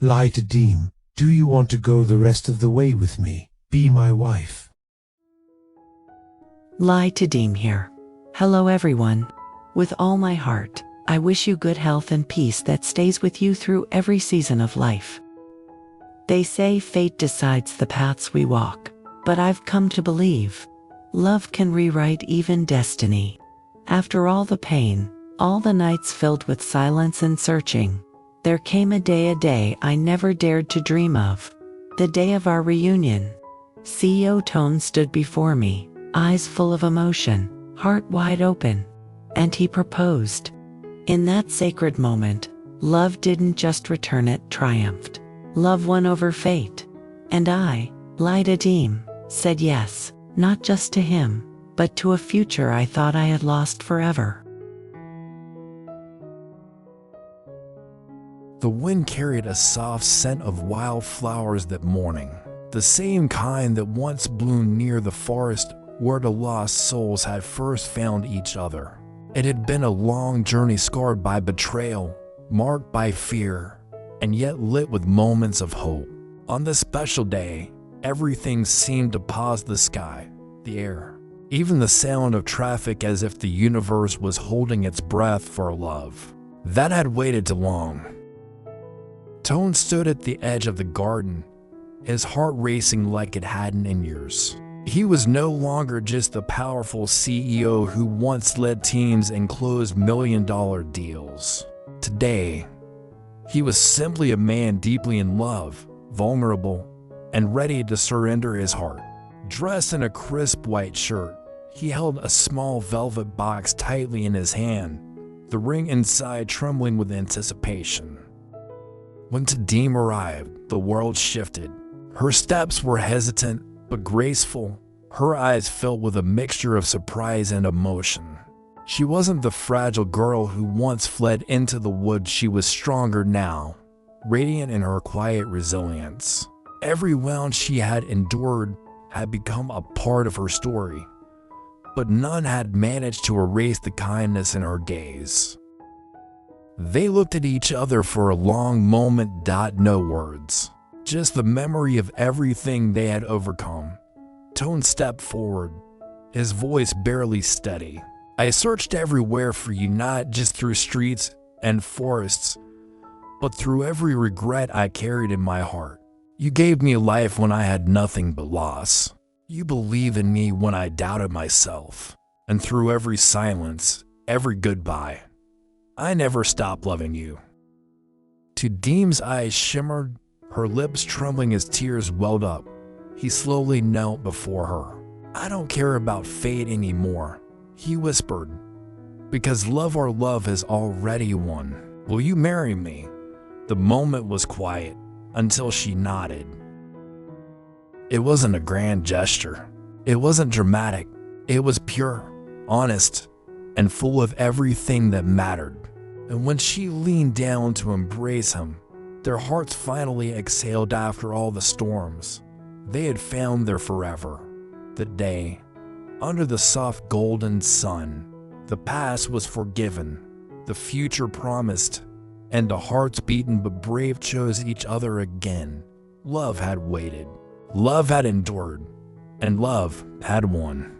Ly Tu Diem, do you want to go the rest of the way with me? Be my wife. Ly Tu Diem here. Hello everyone. With all my heart, I wish you good health and peace that stays with you through every season of life. They say fate decides the paths we walk, but I've come to believe love can rewrite even destiny. After all the pain, all the nights filled with silence and searching, there came a day I never dared to dream of. The day of our reunion. CEO Toan stood before me, eyes full of emotion, heart wide open, and he proposed. In that sacred moment, love didn't just return, it triumphed. Love won over fate. And I, Ly Tu Diem, said yes, not just to him, but to a future I thought I had lost forever. The wind carried a soft scent of wildflowers that morning, the same kind that once bloomed near the forest where the lost souls had first found each other. It had been a long journey scarred by betrayal, marked by fear, and yet lit with moments of hope. On this special day, everything seemed to pause: the sky, the air, even the sound of traffic, as if the universe was holding its breath for love that had waited too long. Toan stood at the edge of the garden, his heart racing like it hadn't in years. He was no longer just the powerful CEO who once led teams and closed million-dollar deals. Today, he was simply a man deeply in love, vulnerable, and ready to surrender his heart. Dressed in a crisp white shirt, he held a small velvet box tightly in his hand, the ring inside trembling with anticipation. When Tu Diem arrived, the world shifted. Her steps were hesitant but graceful, her eyes filled with a mixture of surprise and emotion. She wasn't the fragile girl who once fled into the woods. She was stronger now, radiant in her quiet resilience. Every wound she had endured had become a part of her story, but none had managed to erase the kindness in her gaze. They looked at each other for a long moment. No words, just the memory of everything they had overcome. Toan stepped forward, his voice barely steady. I searched everywhere for you, not just through streets and forests, but through every regret I carried in my heart. You gave me life when I had nothing but loss. You believed in me when I doubted myself. And through every silence, every goodbye, I never stopped loving you. Tu Diem's eyes shimmered, her lips trembling as tears welled up. He slowly knelt before her. I don't care about fate anymore, he whispered, because our love has already won. Will you marry me? The moment was quiet until she nodded. It wasn't a grand gesture. It wasn't dramatic. It was pure, honest, and full of everything that mattered. And when she leaned down to embrace him, their hearts finally exhaled after all the storms. They had found their forever. That day, under the soft golden sun, the past was forgiven, the future promised, and the hearts beaten but brave chose each other again. Love had waited, love had endured, and love had won.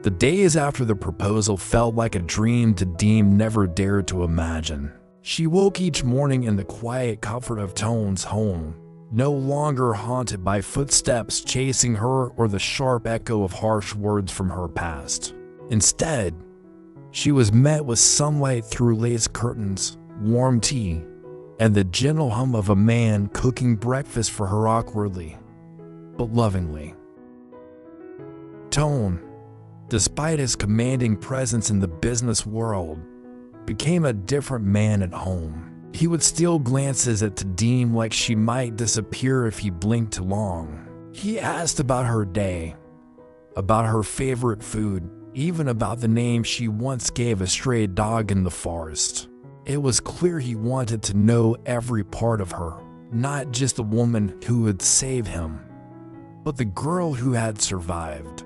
The days after the proposal felt like a dream Tu Diem never dared to imagine. She woke each morning in the quiet comfort of Toan's home, no longer haunted by footsteps chasing her or the sharp echo of harsh words from her past. Instead, she was met with sunlight through lace curtains, warm tea, and the gentle hum of a man cooking breakfast for her awkwardly, but lovingly. Toan, despite his commanding presence in the business world, became a different man at home. He would steal glances at Tu Diem like she might disappear if he blinked too long. He asked about her day, about her favorite food, even about the name she once gave a stray dog in the forest. It was clear he wanted to know every part of her, not just the woman who would save him, but the girl who had survived.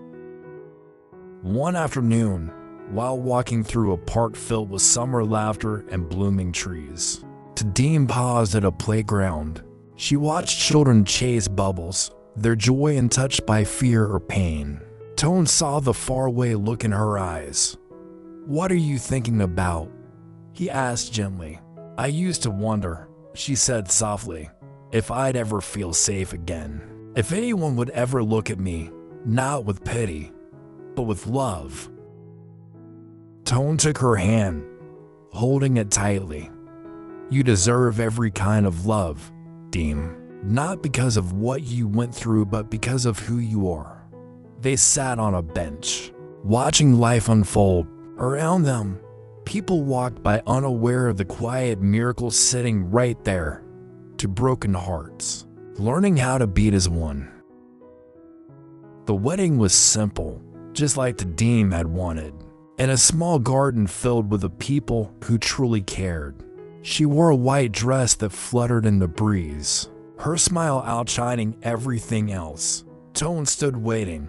One afternoon, while walking through a park filled with summer laughter and blooming trees, Tu Diem paused at a playground. She watched children chase bubbles, their joy untouched by fear or pain. Toan saw the faraway look in her eyes. "What are you thinking about?" he asked gently. "I used to wonder," she said softly, "if I'd ever feel safe again. If anyone would ever look at me, not with pity, but with love." Toan took her hand, holding it tightly. "You deserve every kind of love, Diem. Not because of what you went through, but because of who you are." They sat on a bench, watching life unfold. Around them, people walked by unaware of the quiet miracle sitting right there, to broken hearts, learning how to beat as one. The wedding was simple, just like Tu Diem had wanted, in a small garden filled with the people who truly cared. She wore a white dress that fluttered in the breeze, her smile outshining everything else. Toan stood waiting,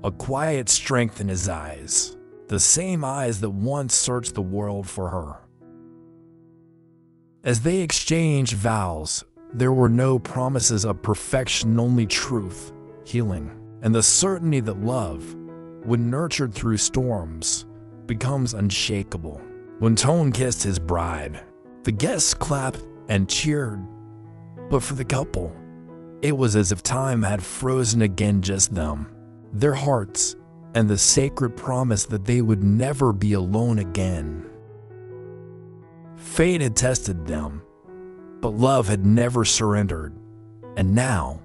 a quiet strength in his eyes, the same eyes that once searched the world for her. As they exchanged vows, there were no promises of perfection, only truth, healing, and the certainty that love, when nurtured through storms, becomes unshakable. When Toan kissed his bride, the guests clapped and cheered, but for the couple, it was as if time had frozen again, just them, their hearts, and the sacred promise that they would never be alone again. Fate had tested them, but love had never surrendered, and now,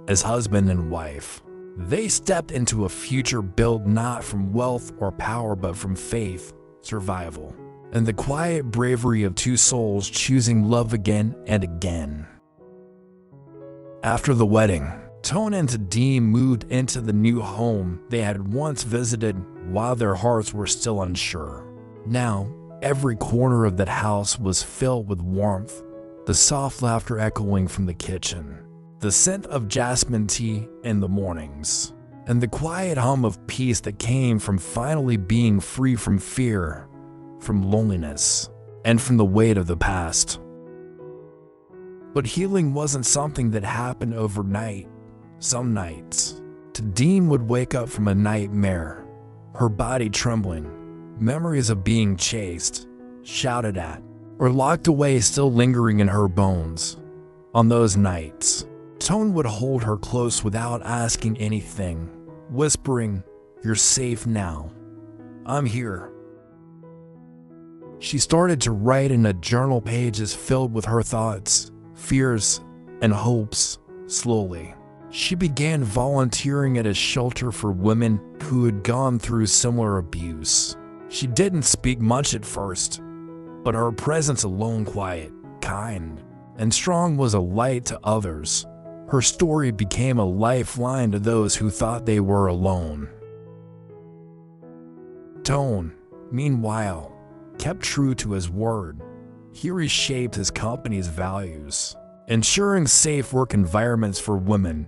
as husband and wife, they stepped into a future built not from wealth or power, but from faith, survival, and the quiet bravery of two souls choosing love again and again. After the wedding, Toan and Tu Diem moved into the new home they had once visited while their hearts were still unsure. Now, every corner of that house was filled with warmth, the soft laughter echoing from the kitchen, the scent of jasmine tea in the mornings, and the quiet hum of peace that came from finally being free from fear, from loneliness, and from the weight of the past. But healing wasn't something that happened overnight. Some nights, Tu Diem would wake up from a nightmare, her body trembling, memories of being chased, shouted at, or locked away still lingering in her bones. On those nights, Toan would hold her close without asking anything, whispering, "You're safe now. I'm here." She started to write in a journal, pages filled with her thoughts, fears, and hopes. Slowly, she began volunteering at a shelter for women who had gone through similar abuse. She didn't speak much at first, but her presence alone, quiet, kind, and strong, was a light to others. Her story became a lifeline to those who thought they were alone. Toan, meanwhile, kept true to his word. He reshaped his company's values, ensuring safe work environments for women,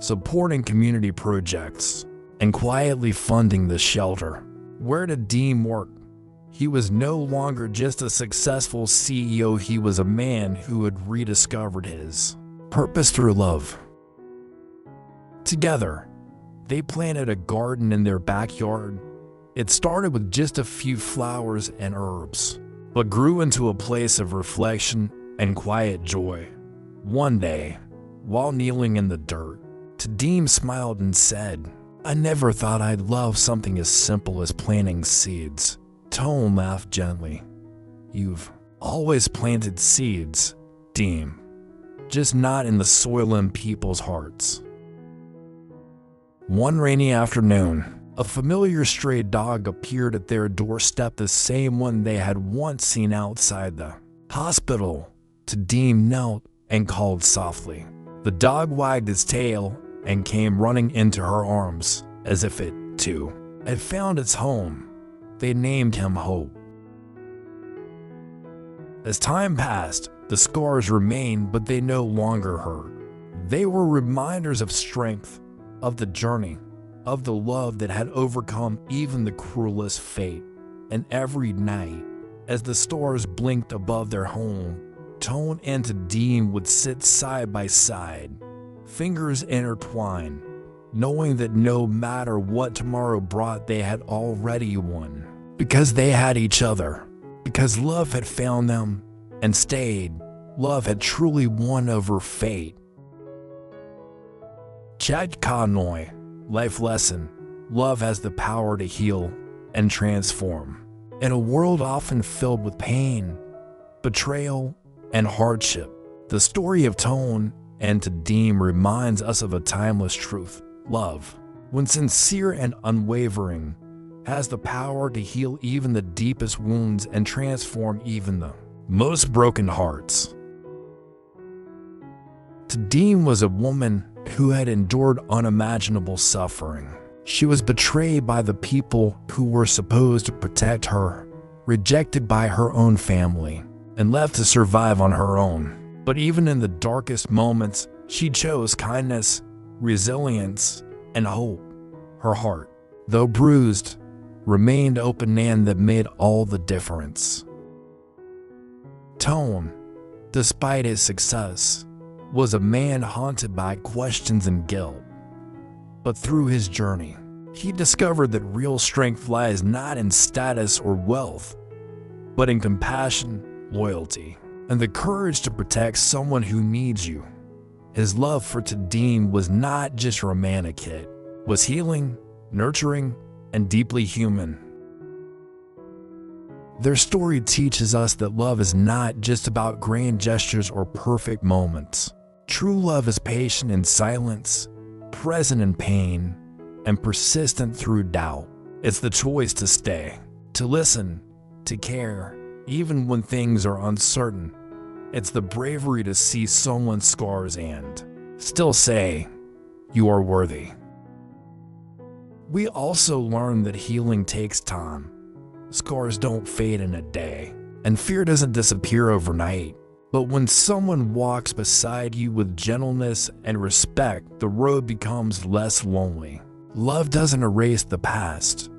supporting community projects, and quietly funding the shelter. Where Tu Diem worked, he was no longer just a successful CEO, he was a man who had rediscovered his purpose through love. Together, they planted a garden in their backyard. It started with just a few flowers and herbs, but grew into a place of reflection and quiet joy. One day, while kneeling in the dirt, Tu Diem smiled and said, "I never thought I'd love something as simple as planting seeds." Toan laughed gently. "You've always planted seeds, Diem, just not in the soil in people's hearts." One rainy afternoon, a familiar stray dog appeared at their doorstep, the same one they had once seen outside the hospital. Tu Diem knelt and called softly. The dog wagged its tail and came running into her arms, as if it, too, had found its home. They named him Hope. As time passed, the scars remained, but they no longer hurt. They were reminders of strength, of the journey, of the love that had overcome even the cruelest fate. And every night, as the stars blinked above their home, Toan and Tu Diem would sit side by side, fingers intertwined, knowing that no matter what tomorrow brought, they had already won. Because they had each other. Because love had found them and stayed. Love had truly won over fate. Chad Kanoi, life lesson. Love has the power to heal and transform. In a world often filled with pain, betrayal, and hardship, the story of Toan and Tu Diem reminds us of a timeless truth. Love, when sincere and unwavering, has the power to heal even the deepest wounds and transform even the most broken hearts. Tu Diem was a woman who had endured unimaginable suffering. She was betrayed by the people who were supposed to protect her, rejected by her own family, and left to survive on her own. But even in the darkest moments, she chose kindness, resilience, and hope. Her heart, though bruised, remained open, and that made all the difference. Toan, despite his success, was a man haunted by questions and guilt. But through his journey, he discovered that real strength lies not in status or wealth, but in compassion, loyalty, and the courage to protect someone who needs you. His love for Tu Diem was not just romantic, it was healing, nurturing, and deeply human. Their story teaches us that love is not just about grand gestures or perfect moments. True love is patient in silence, present in pain, and persistent through doubt. It's the choice to stay, to listen, to care, even when things are uncertain. It's the bravery to see someone's scars and still say, "You are worthy." We also learn that healing takes time. Scars don't fade in a day, and fear doesn't disappear overnight. But when someone walks beside you with gentleness and respect, the road becomes less lonely. Love doesn't erase the past,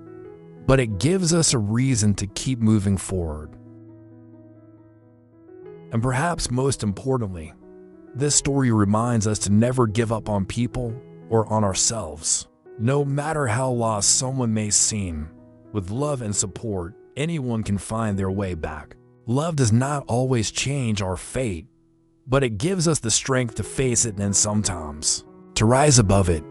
but it gives us a reason to keep moving forward. And perhaps most importantly, this story reminds us to never give up on people or on ourselves. No matter how lost someone may seem, with love and support, anyone can find their way back. Love does not always change our fate, but it gives us the strength to face it and sometimes to rise above it.